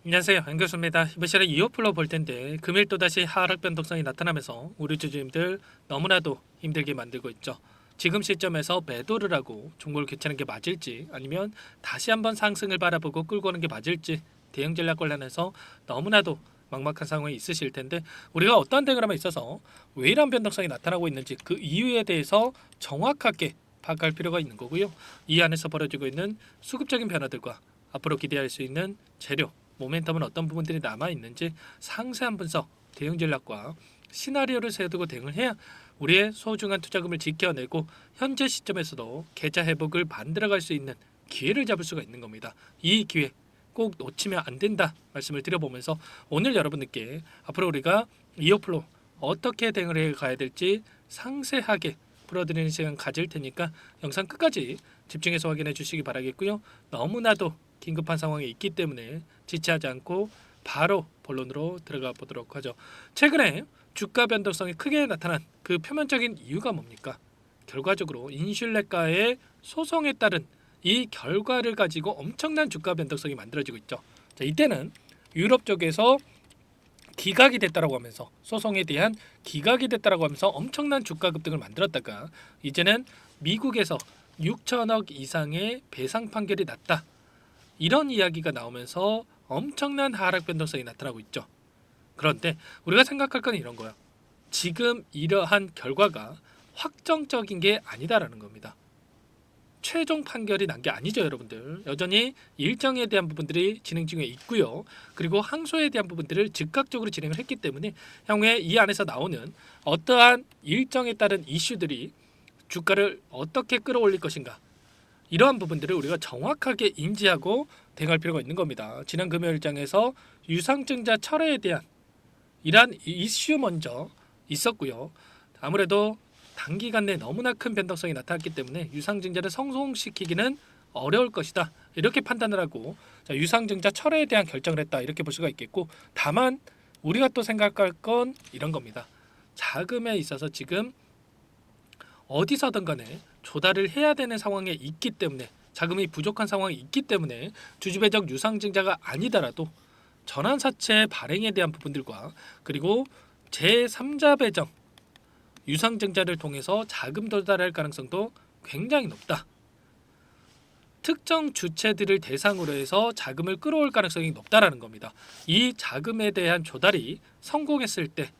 안녕하세요, 안교수입니다. 이번 시간에 이어플로 볼 텐데 금일 또다시 하락 변동성이 나타나면서 우리 주주님들 너무나도 힘들게 만들고 있죠. 지금 시점에서 매도를 하고 종목을 교체하는 게 맞을지 아니면 다시 한번 상승을 바라보고 끌고 오는 게 맞을지 대응 전략 관련해서 너무나도 막막한 상황이 있으실 텐데 우리가 어떤 대응을 하면 있어서 왜 이런 변동성이 나타나고 있는지 그 이유에 대해서 정확하게 파악할 필요가 있는 거고요. 이 안에서 벌어지고 있는 수급적인 변화들과 앞으로 기대할 수 있는 재료 모멘텀은 어떤 부분들이 남아있는지 상세한 분석, 대응 전략과 시나리오를 세워두고 대응을 해야 우리의 소중한 투자금을 지켜내고 현재 시점에서도 계좌 회복을 만들어갈 수 있는 기회를 잡을 수가 있는 겁니다. 이 기회 꼭 놓치면 안 된다 말씀을 드려보면서 오늘 여러분들께 앞으로 우리가 이어플로 어떻게 대응을 해 가야 될지 상세하게 풀어드리는 시간 가질 테니까 영상 끝까지 집중해서 확인해 주시기 바라겠고요. 너무나도 긴급한 상황이 있기 때문에 지체하지 않고 바로 본론으로 들어가 보도록 하죠. 최근에 주가 변동성이 크게 나타난 그 표면적인 이유가 뭡니까? 결과적으로 인슐레가의 소송에 따른 이 결과를 가지고 엄청난 주가 변동성이 만들어지고 있죠. 자, 이때는 유럽 쪽에서 기각이 됐다라고 하면서 소송에 대한 기각이 됐다라고 하면서 엄청난 주가 급등을 만들었다가 이제는 미국에서 6천억 이상의 배상 판결이 났다. 이런 이야기가 나오면서 엄청난 하락 변동성이 나타나고 있죠. 그런데 우리가 생각할 건 이런 거야. 지금 이러한 결과가 확정적인 게 아니다라는 겁니다. 최종 판결이 난 게 아니죠, 여러분들. 여전히 일정에 대한 부분들이 진행 중에 있고요. 그리고 항소에 대한 부분들을 즉각적으로 진행을 했기 때문에 향후에 이 안에서 나오는 어떠한 일정에 따른 이슈들이 주가를 어떻게 끌어올릴 것인가, 이러한 부분들을 우리가 정확하게 인지하고 대응할 필요가 있는 겁니다. 지난 금요일장에서 유상증자 철회에 대한 이러한 이슈 먼저 있었고요. 아무래도 단기간 내에 너무나 큰 변동성이 나타났기 때문에 유상증자를 성공시키기는 어려울 것이다. 이렇게 판단을 하고 유상증자 철회에 대한 결정을 했다. 이렇게 볼 수가 있겠고, 다만 우리가 또 생각할 건 이런 겁니다. 자금에 있어서 지금 어디서든 간에 조달을 해야 되는 상황에 있기 때문에, 자금이 부족한 상황이 있기 때문에 주주배적 유상증자가 아니더라도 전환사채 발행에 대한 부분들과 그리고 제3자 배정 유상증자를 통해서 자금 도달할 가능성도 굉장히 높다. 특정 주체들을 대상으로 해서 자금을 끌어올 가능성이 높다라는 겁니다. 이 자금에 대한 조달이 성공했을 때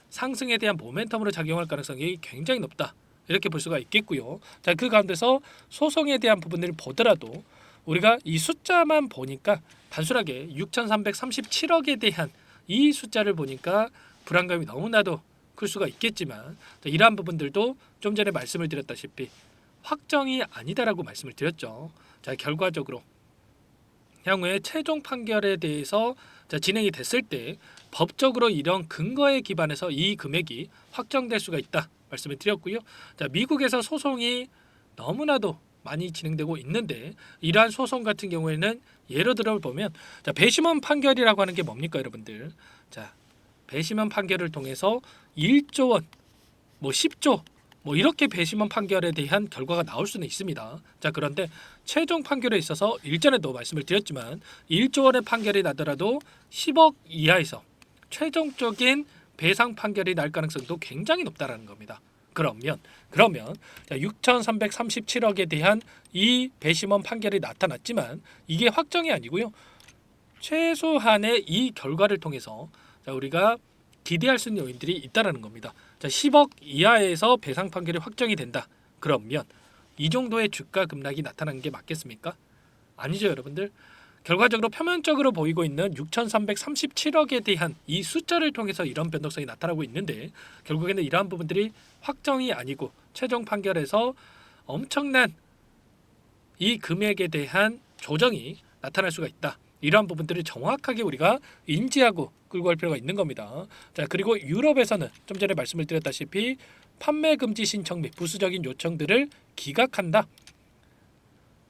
상승에 대한 모멘텀으로 작용할 가능성이 굉장히 높다. 이렇게 볼 수가 있겠고요. 자, 그 가운데서 소송에 대한 부분을 보더라도 우리가 이 숫자만 보니까 단순하게 6,337억에 대한 이 숫자를 보니까 불안감이 너무나도 클 수가 있겠지만, 자, 이러한 부분들도 좀 전에 말씀을 드렸다시피 확정이 아니다라고 말씀을 드렸죠. 자, 결과적으로 향후에 최종 판결에 대해서 진행이 됐을 때 법적으로 이런 근거에 기반해서 이 금액이 확정될 수가 있다 말씀을 드렸고요. 자, 미국에서 소송이 너무나도 많이 진행되고 있는데 이러한 소송 같은 경우에는 예로 들어 보면 배심원 판결이라고 하는 게 뭡니까, 여러분들? 자, 배심원 판결을 통해서 1조 원, 뭐 10조 뭐 이렇게 배심원 판결에 대한 결과가 나올 수는 있습니다. 자, 그런데 최종 판결에 있어서 일전에도 말씀을 드렸지만 1조 원의 판결이 나더라도 10억 이하에서 최종적인 배상 판결이 날 가능성도 굉장히 높다라는 겁니다. 그러면 6,337억에 대한 이 배심원 판결이 나타났지만 이게 확정이 아니고요. 최소한의 이 결과를 통해서 우리가 기대할 수 있는 요인들이 있다라는 겁니다. 자, 10억 이하에서 배상 판결이 확정이 된다. 그러면 이 정도의 주가 급락이 나타나는 게 맞겠습니까? 아니죠, 여러분들. 결과적으로 표면적으로 보이고 있는 6,337억에 대한 이 숫자를 통해서 이런 변동성이 나타나고 있는데 결국에는 이러한 부분들이 확정이 아니고 최종 판결에서 엄청난 이 금액에 대한 조정이 나타날 수가 있다. 이러한 부분들을 정확하게 우리가 인지하고 끌고 갈 필요가 있는 겁니다. 자, 그리고 유럽에서는 좀 전에 말씀을 드렸다시피 판매 금지 신청 및 부수적인 요청들을 기각한다.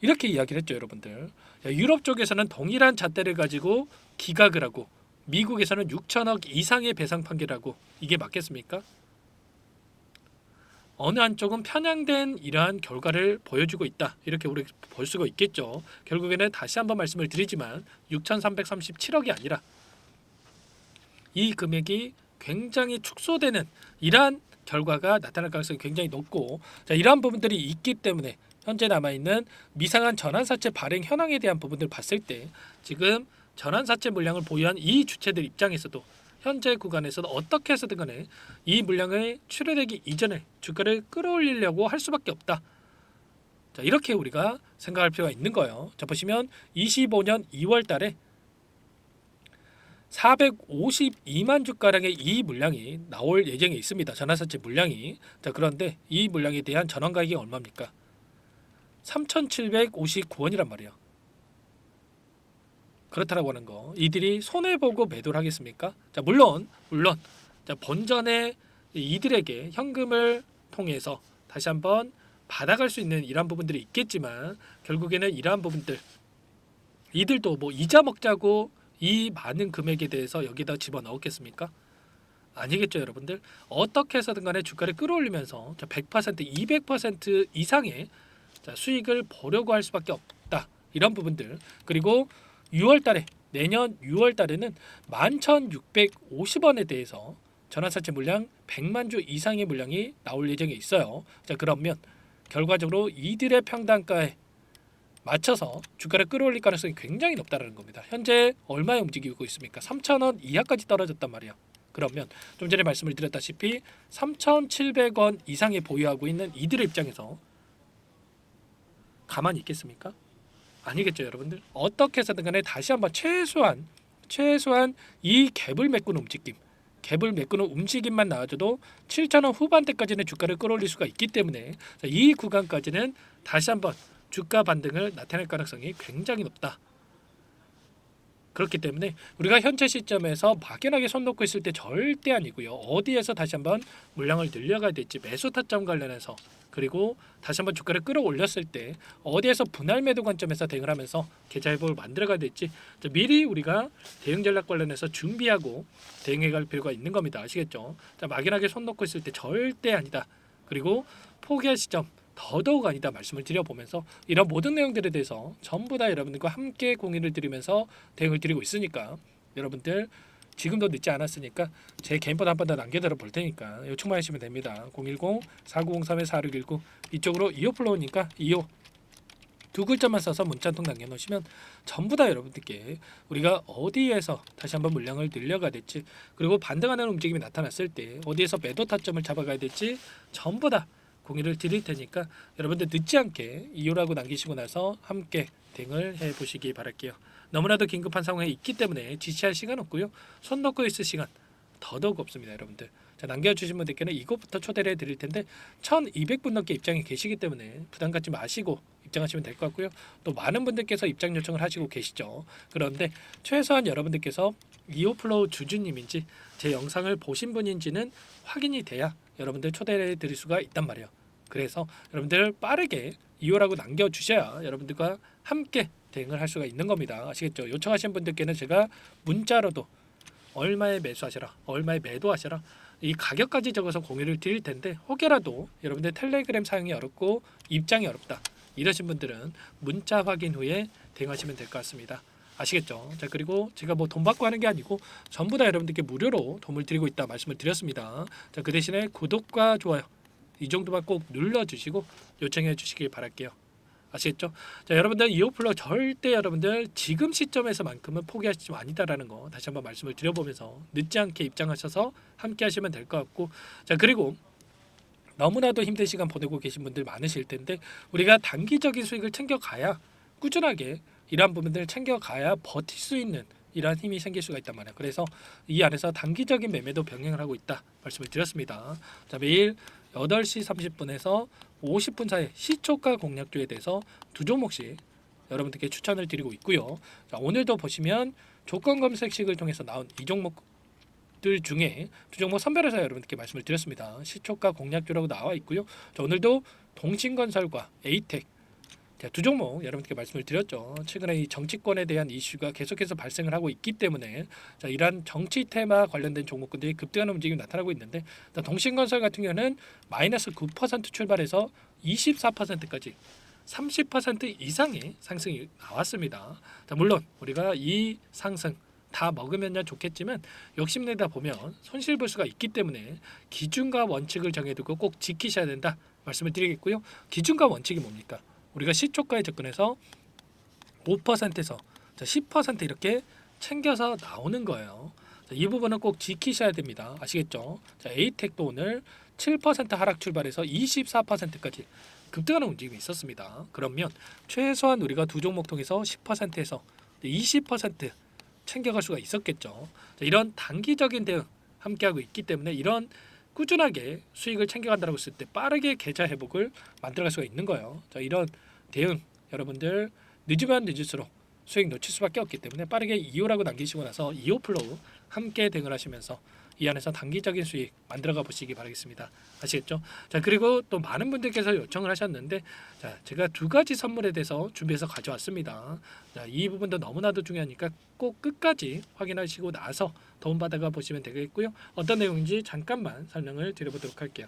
이렇게 이야기를 했죠, 여러분들. 유럽 쪽에서는 동일한 잣대를 가지고 기각을 하고 미국에서는 6천억 이상의 배상 판결하고 이게 맞겠습니까? 어느 한쪽은 편향된 이러한 결과를 보여주고 있다. 이렇게 우리 볼 수가 있겠죠. 결국에는 다시 한번 말씀을 드리지만 6,337억이 아니라 이 금액이 굉장히 축소되는 이러한 결과가 나타날 가능성이 굉장히 높고, 자, 이러한 부분들이 있기 때문에 현재 남아있는 미상한 전환사채 발행 현황에 대한 부분들을 봤을 때 지금 전환사채 물량을 보유한 이 주체들 입장에서도 현재 구간에서도 어떻게 해서든 간에 이 물량을 출회되기 이전에 주가를 끌어올리려고 할 수밖에 없다. 자, 이렇게 우리가 생각할 필요가 있는 거예요. 자, 보시면 25년 2월 달에 452만 주가량의 이 물량이 나올 예정에 있습니다. 전환사채 물량이. 자, 그런데 이 물량에 대한 전환가격이 얼마입니까? 3,759원이란 말이에요. 그렇다라고 하는 거. 이들이 손해 보고 매도를 하겠습니까? 자, 물론 자, 본전에 이들에게 현금을 통해서 다시 한번 받아갈 수 있는 이러한 부분들이 있겠지만 결국에는 이러한 부분들 이들도 뭐 이자 먹자고 이 많은 금액에 대해서 여기다 집어넣었겠습니까? 아니겠죠, 여러분들. 어떻게 해서든 간에 주가를 끌어올리면서 100%, 200% 이상의 수익을 보려고 할 수밖에 없다. 이런 부분들. 그리고 6월 달에 내년 6월 달에는 11,650원에 대해서 전환사채 물량 100만 주 이상의 물량이 나올 예정에 있어요. 자, 그러면 결과적으로 이들의 평단가에 맞춰서 주가를 끌어올릴 가능성이 굉장히 높다는 겁니다. 현재 얼마에 움직이고 있습니까? 3,000원 이하까지 떨어졌단 말이에요. 그러면 좀 전에 말씀을 드렸다시피 3,700원 이상에 보유하고 있는 이들의 입장에서 가만히 있겠습니까? 아니겠죠, 여러분들. 어떻게 해서든 간에 다시 한번 최소한 이 갭을 메꾸는 움직임만 나와줘도 7,000원 후반대까지는 주가를 끌어올릴 수가 있기 때문에 이 구간까지는 다시 한번 주가 반등을 나타낼 가능성이 굉장히 높다. 그렇기 때문에 우리가 현재 시점에서 막연하게 손 놓고 있을 때 절대 아니고요. 어디에서 다시 한번 물량을 늘려가야 될지 매수 타점 관련해서, 그리고 다시 한번 주가를 끌어올렸을 때 어디에서 분할 매도 관점에서 대응을 하면서 계좌 회복을 만들어가야 될지 미리 우리가 대응 전략 관련해서 준비하고 대응해갈 필요가 있는 겁니다. 아시겠죠? 자, 막연하게 손 놓고 있을 때 절대 아니다. 그리고 포기할 시점 더더욱 아니다 말씀을 드려보면서 이런 모든 내용들에 대해서 전부 다 여러분들과 함께 공유를 드리면서 대응을 드리고 있으니까 여러분들 지금도 늦지 않았으니까 제 개인번호 한 번 더 남겨드려 볼 테니까 요청만 하시면 됩니다. 010-4903-4619 이쪽으로 2호 플로우니까 2호 두 글자만 써서 문자 한 통 남겨놓으시면 전부 다 여러분들께 우리가 어디에서 다시 한번 물량을 늘려가야 될지, 그리고 반등하는 움직임이 나타났을 때 어디에서 매도 타점을 잡아가야 될지 전부 다 공유를 드릴 테니까 여러분들 늦지 않게 이유라고 남기시고 나서 함께 대응을 해보시기 바랄게요. 너무나도 긴급한 상황에 있기 때문에 지체할 시간 없고요. 손 놓고 있을 시간 더더욱 없습니다, 여러분들. 자, 남겨주신 분들께는 이것부터 초대를 해드릴 텐데 1,200분 넘게 입장에 계시기 때문에 부담 갖지 마시고 입장하시면 될 것 같고요. 또 많은 분들께서 입장 요청을 하시고 계시죠. 그런데 최소한 여러분들께서 이오플로우 주주님인지 제 영상을 보신 분인지는 확인이 돼야 여러분들 초대해 드릴 수가 있단 말이에요. 그래서 여러분들 빠르게 2호라고 남겨주셔야 여러분들과 함께 대응을 할 수가 있는 겁니다. 아시겠죠? 요청하신 분들께는 제가 문자로도 얼마에 매수하셔라, 얼마에 매도하셔라 이 가격까지 적어서 공유를 드릴 텐데, 혹여라도 여러분들 텔레그램 사용이 어렵고 입장이 어렵다 이러신 분들은 문자 확인 후에 대응하시면 될 것 같습니다. 아시겠죠? 자, 그리고 제가 뭐 돈 받고 하는 게 아니고 전부 다 여러분들께 무료로 도움을 드리고 있다 말씀을 드렸습니다. 자, 그 대신에 구독과 좋아요 이 정도만 꼭 눌러주시고 요청해 주시길 바랄게요. 아시겠죠? 자, 여러분들 이오플로 절대 여러분들 지금 시점에서만큼은 포기할 시점 아니다라는 거 다시 한번 말씀을 드려보면서 늦지 않게 입장하셔서 함께 하시면 될 것 같고, 자, 그리고 너무나도 힘든 시간 보내고 계신 분들 많으실 텐데 우리가 단기적인 수익을 챙겨가야 꾸준하게 이러한 부분들을 챙겨가야 버틸 수 있는 이러한 힘이 생길 수가 있단 말이에요. 그래서 이 안에서 단기적인 매매도 병행을 하고 있다 말씀을 드렸습니다. 자, 매일 8시 30분에서 50분 사이 시초가 공략주에 대해서 두 종목씩 여러분들께 추천을 드리고 있고요. 자, 오늘도 보시면 조건 검색식을 통해서 나온 이 종목들 중에 두 종목 선별해서 여러분들께 말씀을 드렸습니다. 시초가 공략주라고 나와 있고요. 자, 오늘도 동신건설과 에이텍, 자, 두 종목 여러분께 말씀을 드렸죠. 최근에 이 정치권에 대한 이슈가 계속해서 발생을 하고 있기 때문에 자, 이러한 정치 테마 관련된 종목군들이 급등하는 움직임이 나타나고 있는데 자, 동신건설 같은 경우는 마이너스 9% 출발해서 24%까지 30% 이상의 상승이 나왔습니다. 자, 물론 우리가 이 상승 다 먹으면야 좋겠지만 욕심내다 보면 손실 볼 수가 있기 때문에 기준과 원칙을 정해두고 꼭 지키셔야 된다 말씀을 드리겠고요. 기준과 원칙이 뭡니까? 우리가 시초가에 접근해서 5%에서 10% 이렇게 챙겨서 나오는 거예요. 자, 이 부분은 꼭 지키셔야 됩니다. 아시겠죠? 자, 에이텍도 오늘 7% 하락 출발해서 24%까지 급등하는 움직임이 있었습니다. 그러면 최소한 우리가 두 종목 통해서 10%에서 20% 챙겨갈 수가 있었겠죠. 자, 이런 단기적인 대응 함께하고 있기 때문에 이런 꾸준하게 수익을 챙겨간다고 했을 때 빠르게 계좌 회복을 만들어갈 수가 있는 거예요. 자, 이런 대응 여러분들 늦으면 늦을수록 수익 놓칠 수밖에 없기 때문에 빠르게 2호라고 남기시고 나서 2호 플로우 함께 대응을 하시면서 이 안에서 단기적인 수익 만들어가 보시기 바라겠습니다. 아시겠죠? 자, 그리고 또 많은 분들께서 요청을 하셨는데 자, 제가 두 가지 선물에 대해서 준비해서 가져왔습니다. 자, 이 부분도 너무나도 중요하니까 꼭 끝까지 확인하시고 나서 도움받아가 보시면 되겠고요. 어떤 내용인지 잠깐만 설명을 드려보도록 할게요.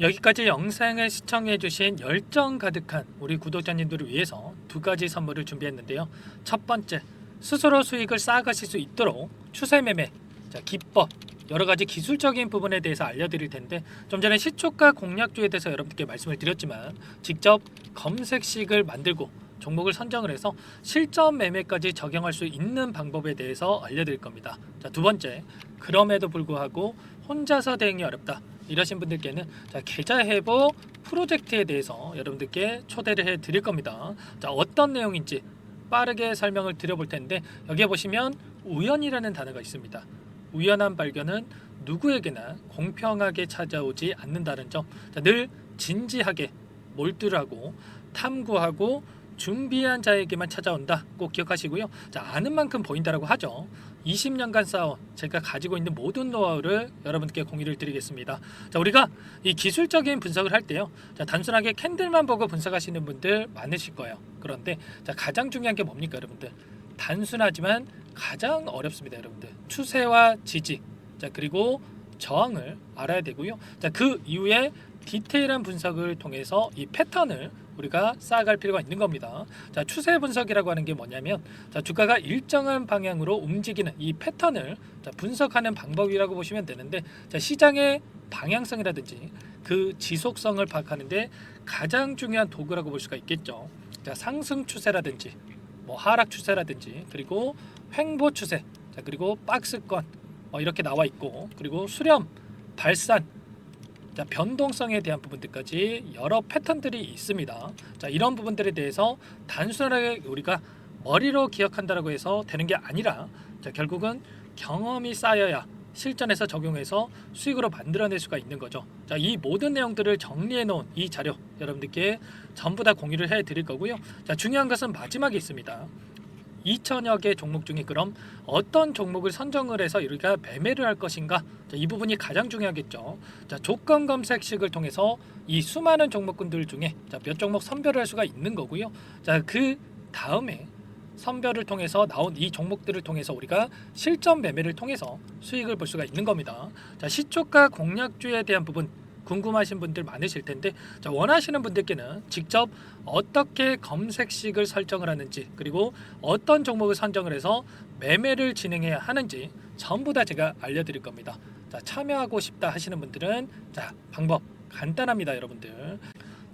여기까지 영상을 시청해주신 열정 가득한 우리 구독자님들을 위해서 두 가지 선물을 준비했는데요. 첫 번째, 스스로 수익을 쌓아가실 수 있도록 추세 매매 자, 기법 여러 가지 기술적인 부분에 대해서 알려드릴 텐데 좀 전에 시초가 공략주에 대해서 여러분께 말씀을 드렸지만 직접 검색식을 만들고 종목을 선정을 해서 실전 매매까지 적용할 수 있는 방법에 대해서 알려드릴 겁니다. 자, 두 번째, 그럼에도 불구하고 혼자서 대응이 어렵다 이러신 분들께는 자, 계좌 회복 프로젝트에 대해서 여러분들께 초대를 해 드릴 겁니다. 자, 어떤 내용인지 빠르게 설명을 드려볼 텐데 여기에 보시면 우연이라는 단어가 있습니다. 우연한 발견은 누구에게나 공평하게 찾아오지 않는다는 점. 자, 늘 진지하게 몰두하고 탐구하고 준비한 자에게만 찾아온다. 꼭 기억하시고요. 자, 아는 만큼 보인다라고 하죠. 20년간 쌓아온 제가 가지고 있는 모든 노하우를 여러분께 공유를 드리겠습니다. 자, 우리가 이 기술적인 분석을 할 때요. 자, 단순하게 캔들만 보고 분석하시는 분들 많으실 거예요. 그런데 자, 가장 중요한 게 뭡니까, 여러분들? 단순하지만 가장 어렵습니다, 여러분들. 추세와 지지, 자, 그리고 저항을 알아야 되고요. 자, 그 이후에 디테일한 분석을 통해서 이 패턴을 우리가 쌓아갈 필요가 있는 겁니다. 자, 추세 분석이라고 하는 게 뭐냐면 자, 주가가 일정한 방향으로 움직이는 이 패턴을 자, 분석하는 방법이라고 보시면 되는데 자, 시장의 방향성이라든지 그 지속성을 파악하는데 가장 중요한 도구라고 볼 수가 있겠죠. 자, 상승 추세라든지 뭐 하락 추세라든지 그리고 횡보 추세 자, 그리고 박스권 이렇게 나와 있고 그리고 수렴, 발산 자, 변동성에 대한 부분들까지 여러 패턴들이 있습니다. 자, 이런 부분들에 대해서 단순하게 우리가 머리로 기억한다라고 해서 되는 게 아니라 자, 결국은 경험이 쌓여야 실전에서 적용해서 수익으로 만들어낼 수가 있는 거죠. 자, 이 모든 내용들을 정리해 놓은 이 자료 여러분들께 전부 다 공유를 해 드릴 거고요. 자, 중요한 것은 마지막에 있습니다. 2천여 개 종목 중에 그럼 어떤 종목을 선정을 해서 우리가 매매를 할 것인가? 자, 이 부분이 가장 중요하겠죠. 자, 조건 검색식을 통해서 이 수많은 종목군들 중에 자, 몇 종목 선별을 할 수가 있는 거고요. 자, 그 다음에 선별을 통해서 나온 이 종목들을 통해서 우리가 실전 매매를 통해서 수익을 볼 수가 있는 겁니다. 자, 시초가 공략주에 대한 부분 궁금하신 분들 많으실 텐데 자, 원하시는 분들께는 직접 어떻게 검색식을 설정을 하는지 그리고 어떤 종목을 선정을 해서 매매를 진행해야 하는지 전부 다 제가 알려드릴 겁니다. 자, 참여하고 싶다 하시는 분들은 자, 방법 간단합니다, 여러분들.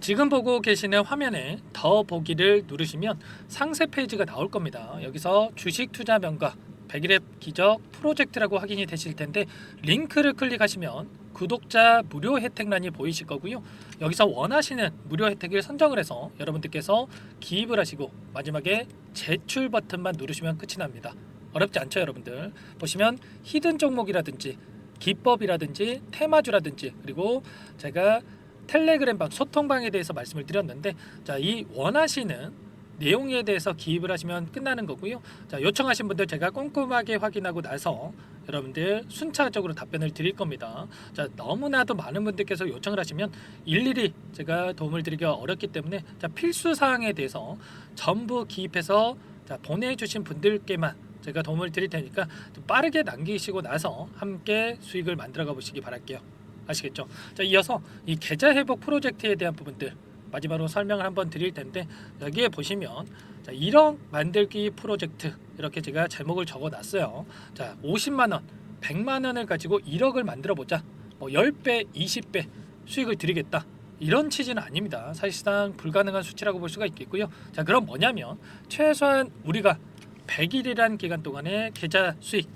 지금 보고 계시는 화면에 더 보기를 누르시면 상세 페이지가 나올 겁니다. 여기서 주식 투자 명가 100일의 기적 프로젝트라고 확인이 되실 텐데 링크를 클릭하시면 구독자 무료 혜택란이 보이실 거고요. 여기서 원하시는 무료 혜택을 선정을 해서 여러분들께서 기입을 하시고 마지막에 제출 버튼만 누르시면 끝이 납니다. 어렵지 않죠, 여러분들. 보시면 히든 종목이라든지 기법이라든지 테마주라든지 그리고 제가 텔레그램방 소통방에 대해서 말씀을 드렸는데 자, 이 원하시는 내용에 대해서 기입을 하시면 끝나는 거고요. 자, 요청하신 분들 제가 꼼꼼하게 확인하고 나서 여러분들 순차적으로 답변을 드릴 겁니다. 자, 너무나도 많은 분들께서 요청을 하시면 일일이 제가 도움을 드리기가 어렵기 때문에 자, 필수 사항에 대해서 전부 기입해서 자, 보내주신 분들께만 제가 도움을 드릴 테니까 좀 빠르게 남기시고 나서 함께 수익을 만들어가 보시기 바랄게요. 아시겠죠? 자, 이어서 이 계좌 회복 프로젝트에 대한 부분들 마지막으로 설명을 한번 드릴 텐데 여기에 보시면 자, 1억 만들기 프로젝트 이렇게 제가 제목을 적어 놨어요. 자, 50만 원, 100만 원을 가지고 1억을 만들어 보자. 뭐 10배, 20배 수익을 드리겠다. 이런 취지는 아닙니다. 사실상 불가능한 수치라고 볼 수가 있겠고요. 자, 그럼 뭐냐면 최소한 우리가 100일이란 기간 동안에 계좌 수익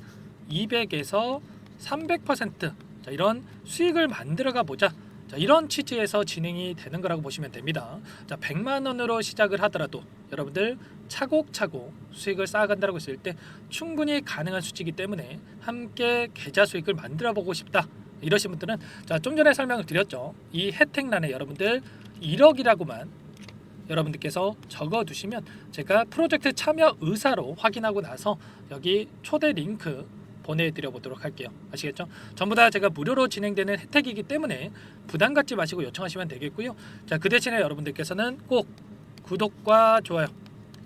200에서 300% 자, 이런 수익을 만들어가 보자. 자, 이런 취지에서 진행이 되는 거라고 보시면 됩니다. 자, 100만 원으로 시작을 하더라도 여러분들 차곡차곡 수익을 쌓아간다고 했을 때 충분히 가능한 수치이기 때문에 함께 계좌 수익을 만들어 보고 싶다. 이러신 분들은 자, 좀 전에 설명을 드렸죠. 이 혜택란에 여러분들 1억이라고만 여러분들께서 적어 두시면 제가 프로젝트 참여 의사로 확인하고 나서 여기 초대 링크 보내드려 보도록 할게요. 아시겠죠? 전부 다 제가 무료로 진행되는 혜택이기 때문에 부담 갖지 마시고 요청하시면 되겠고요. 자, 그 대신에 여러분들께서는 꼭 구독과 좋아요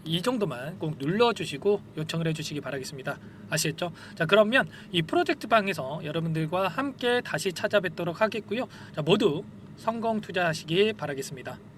이 정도만 꼭 눌러주시고 요청을 해주시기 바라겠습니다. 아시겠죠? 자, 그러면 이 프로젝트 방에서 여러분들과 함께 다시 찾아뵙도록 하겠고요. 자, 모두 성공 투자하시기 바라겠습니다.